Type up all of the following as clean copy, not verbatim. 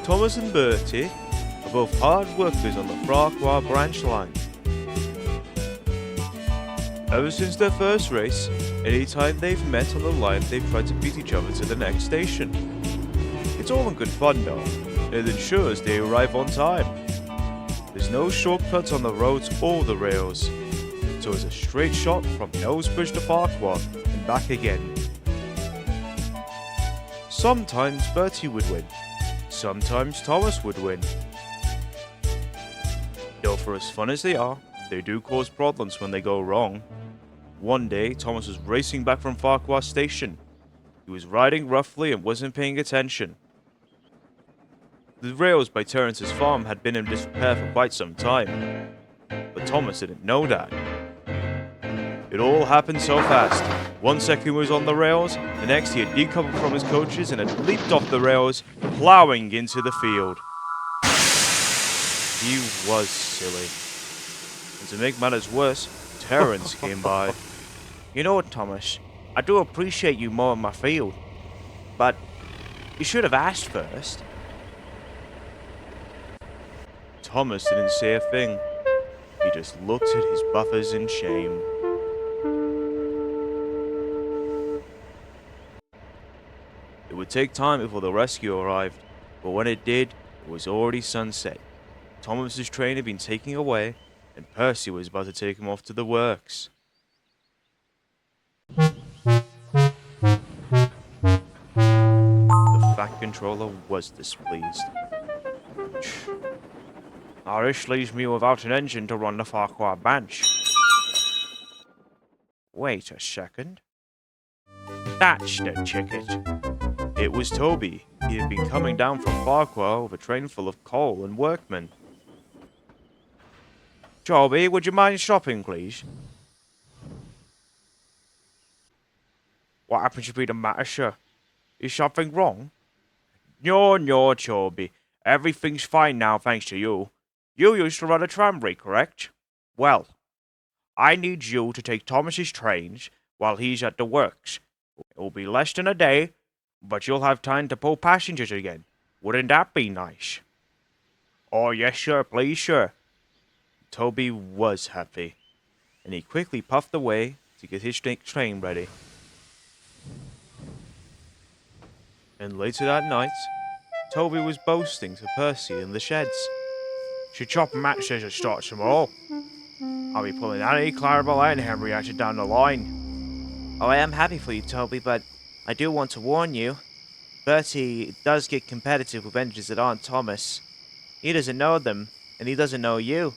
Thomas and Bertie are both hard workers on the Ffarquhar branch line. Ever since their first race, any time they've met on the line, they've tried to beat each other to the next station. It's all in good fun though, and it ensures they arrive on time. There's no shortcuts on the roads or the rails, so it's a straight shot from Nosebridge to Ffarquhar and back again. Sometimes Bertie would win, sometimes Thomas would win. Though for as fun as they are, they do cause problems when they go wrong. One day, Thomas was racing back from Ffarquhar station. He was riding roughly and wasn't paying attention. The rails by Terrence's farm had been in disrepair for quite some time, but Thomas didn't know that. It all happened so fast. 1 second he was on the rails, the next he had decoupled from his coaches and had leaped off the rails, ploughing into the field. He was silly. And to make matters worse, Terrence came by. You know what, Thomas? I do appreciate you mowing my field, but you should have asked first. Thomas didn't say a thing. He just looked at his buffers in shame. It would take time before the rescue arrived, but when it did, it was already sunset. Thomas's train had been taken away, and Percy was about to take him off to the works. The Fat Controller was displeased. Now this leaves me without an engine to run the Ffarquhar branch. Wait a second. That's the ticket. It was Toby. He had been coming down from Ffarquhar with a train full of coal and workmen. Toby, would you mind stopping, please? What happens to be the matter, sir? Is something wrong? No, Toby. Everything's fine now, thanks to you. You used to run a tramway, correct? Well, I need you to take Thomas's trains while he's at the works. It will be less than a day, but you'll have time to pull passengers again. Wouldn't that be nice? Oh, yes, sir, please, sir. Toby was happy, and he quickly puffed away to get his train ready. And later that night, Toby was boasting to Percy in the sheds. Should chop matches and start tomorrow. I'll be pulling Annie, Clarabelle and Henrietta down the line. Oh, I am happy for you, Toby, but I do want to warn you. Bertie does get competitive with engines that aren't Thomas. He doesn't know them, and he doesn't know you.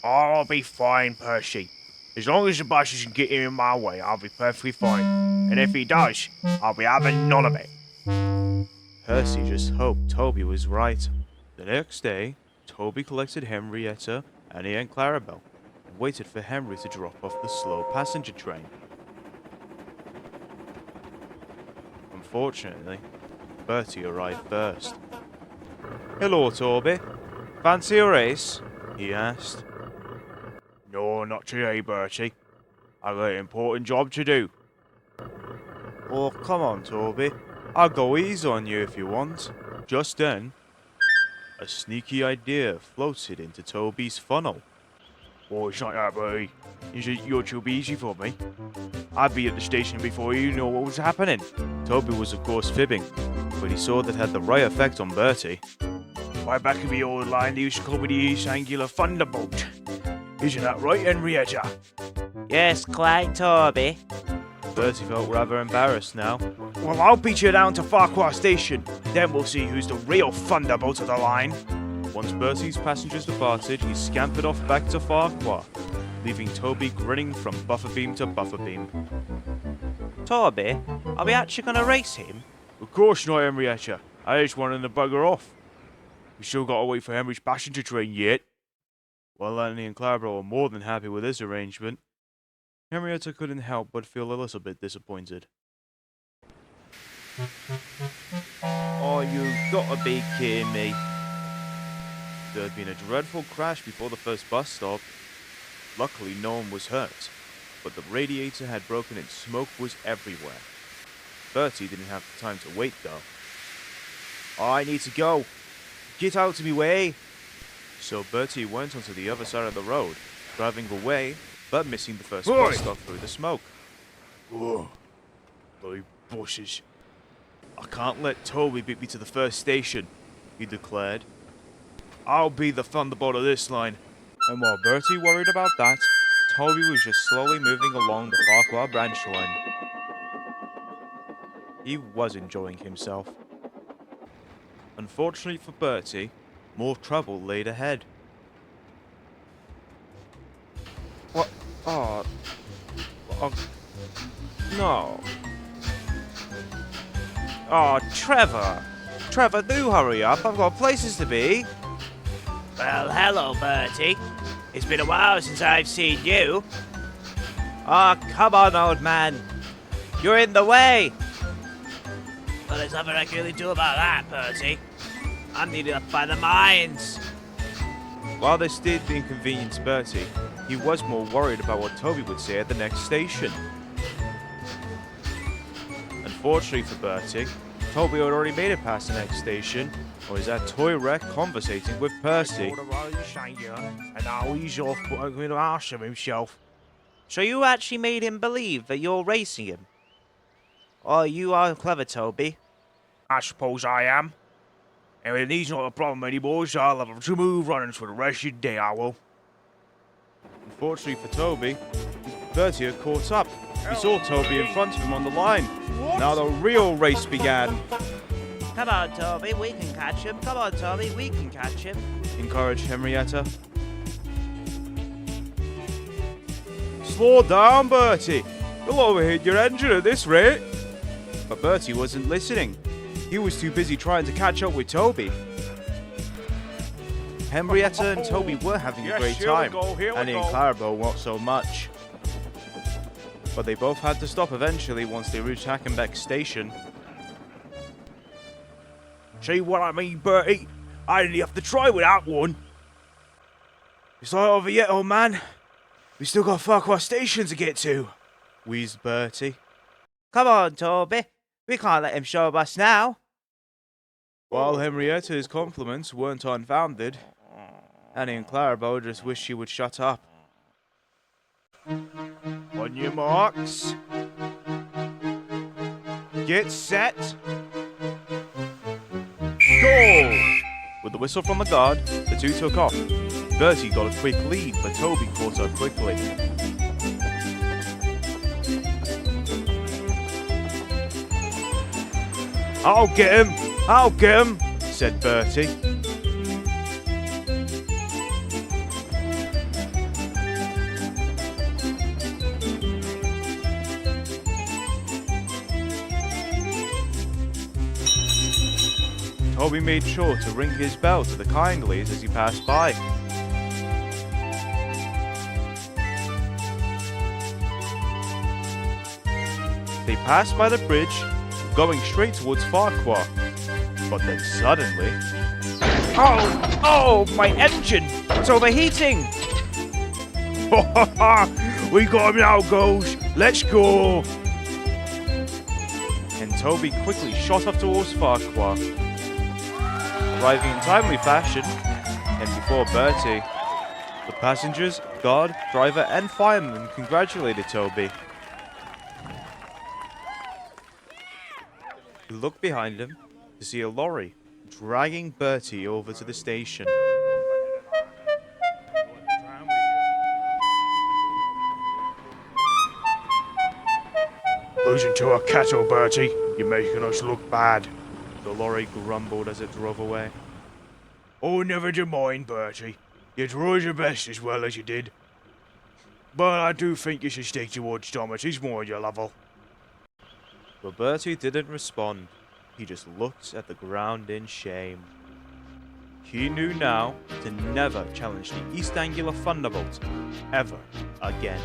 I'll be fine, Percy. As long as the bus isn't getting in my way, I'll be perfectly fine. And if he does, I'll be having none of it. Percy just hoped Toby was right. The next day, Toby collected Henrietta, Annie and Clarabelle, and waited for Henry to drop off the slow passenger train. Unfortunately, Bertie arrived first. "Hello, Toby. Fancy a race?" he asked. No, not today, Bertie. I've got an important job to do. "Oh, come on, Toby. I'll go easy on you if you want." Just then, a sneaky idea floated into Toby's funnel. Oh, it's not that, Bertie. You're too busy for me. I'd be at the station before you knew what was happening. Toby was of course fibbing, but he saw that had the right effect on Bertie. Right back in the old line, they used to call me the East Angular Thunderbolt. Isn't that right, Henrietta? Yes, quite, Toby. Bertie felt rather embarrassed now. Well, I'll beat you down to Ffarquhar station. Then we'll see who's the real Thunderbolt of the line. Once Bertie's passengers departed, he scampered off back to Ffarquhar, leaving Toby grinning from buffer beam to buffer beam. Toby, are we actually going to race him? Of course not, Henrietta. I just wanted to bugger off. We still got to wait for Henry's passenger train yet. While Annie and Clarabelle were more than happy with this arrangement, Henrietta couldn't help but feel a little bit disappointed. Oh, you gotta be kidding me. There had been a dreadful crash before the first bus stop. Luckily, no one was hurt, but the radiator had broken and smoke was everywhere. Bertie didn't have time to wait, though. I need to go. Get out of my way. So Bertie went onto the other side of the road, driving away, but missing the first Oi! bus stop through the smoke. Whoa. Bloody buses. I can't let Toby beat me to the first station, he declared. I'll be the Thunderbolt of this line. And while Bertie worried about that, Toby was just slowly moving along the Ffarquhar branch line. He was enjoying himself. Unfortunately for Bertie, more trouble laid ahead. What? Oh. No. Oh, Trevor. Trevor, do hurry up. I've got places to be. Well, hello, Bertie. It's been a while since I've seen you. Oh, come on, old man. You're in the way. Well, there's nothing I can really do about that, Bertie. I'm needed up by the mines. While this did inconvenience Bertie, he was more worried about what Toby would say at the next station. Unfortunately for Bertie, Toby had already made it past the next station, and was at toy wreck conversating with Percy. And now he's off putting the arse of himself. So you actually made him believe that you're racing him? Oh, you are clever, Toby. I suppose I am. And when he's not a problem anymore, so I'll have him smooth runnings for the rest of the day, I will. Unfortunately for Toby, Bertie had caught up. He saw Toby in front of him on the line. Now the real race began. Come on, Toby, we can catch him. Come on, Toby, we can catch him. Encouraged Henrietta. Slow down, Bertie. You'll overheat your engine at this rate. But Bertie wasn't listening. He was too busy trying to catch up with Toby. Henrietta and Toby were having a great time. Annie and Clarabelle not so much. But they both had to stop eventually once they reached Hackenbeck Station. See what I mean, Bertie? I didn't have to try without one. It's not over yet, old man. We still got Ffarquhar Station to get to, wheezed Bertie. Come on, Toby. We can't let him show us now. While Henrietta's compliments weren't unfounded, Annie and Clarabelle just wished she would shut up. On your marks. Get set. Go! With the whistle from the guard, the two took off. Bertie got a quick lead, but Toby caught up quickly. I'll get him. I'll get him, said Bertie. Toby made sure to ring his bell to the kindlies as he passed by. They passed by the bridge, going straight towards Ffarquhar. But then suddenly... Oh, my engine! It's overheating! We got him now, Goes. Let's go! And Toby quickly shot up towards Ffarquhar, arriving in timely fashion, and before Bertie. The passengers, guard, driver, and fireman congratulated Toby. He looked behind him to see a lorry dragging Bertie over to the station. Losing to a cattle, Bertie. You're making us look bad. The lorry grumbled as it drove away. Oh, never do mind, Bertie. You tried your best as well as you did. But I do think you should stick towards Thomas. He's more your level. But Bertie didn't respond. He just looked at the ground in shame. He knew now to never challenge the East Angular Thunderbolt ever again.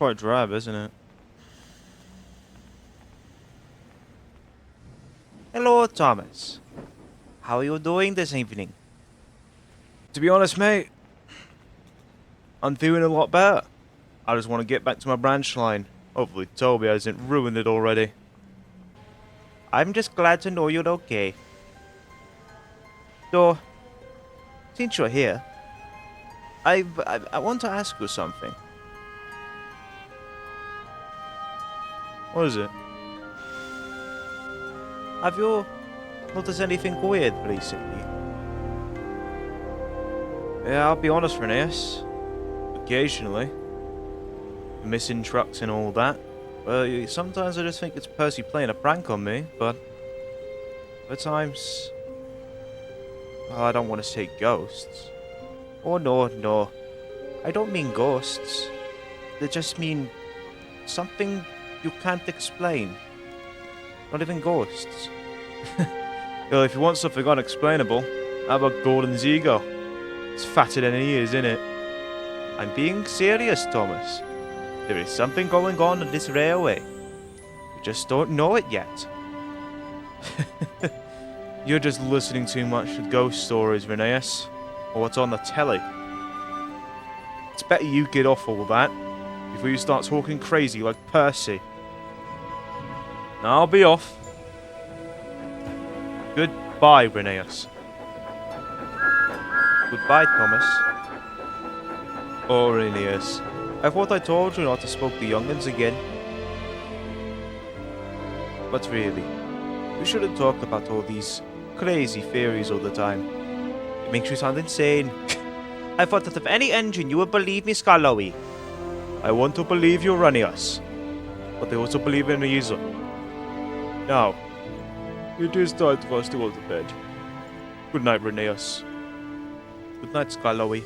quite drab, isn't it? Hello, Thomas. How are you doing this evening? To be honest, mate, I'm feeling a lot better. I just want to get back to my branch line. Hopefully Toby hasn't ruined it already. I'm just glad to know you're okay. So, since you're here, I want to ask you something. What is it? Have you noticed anything weird recently? Yeah, I'll be honest, Rheneas. Occasionally. Missing trucks and all that. Well, sometimes I just think it's Percy playing a prank on me, but other times, well, I don't want to say ghosts. Oh no. I don't mean ghosts. They just mean something you can't explain. Not even ghosts. Well, if you want something unexplainable, how about Gordon's ego? It's fatter than he is, isn't it? I'm being serious, Thomas. There is something going on this railway. We just don't know it yet. You're just listening too much to ghost stories, Rheneas. Or what's on the telly. It's better you get off all that before you start talking crazy like Percy. Now I'll be off. Goodbye, Rheneas. Goodbye, Thomas. Oh, Rheneas. I thought I told you not to smoke the young'uns again. But really, we shouldn't talk about all these crazy theories all the time. It makes you sound insane. I thought that if any engine you would believe me, Scarlowy. I want to believe you're running us, but I also believe in reason. Now, it is time for us to go to bed. Good night, Rheneas. Good night, Scarlowy.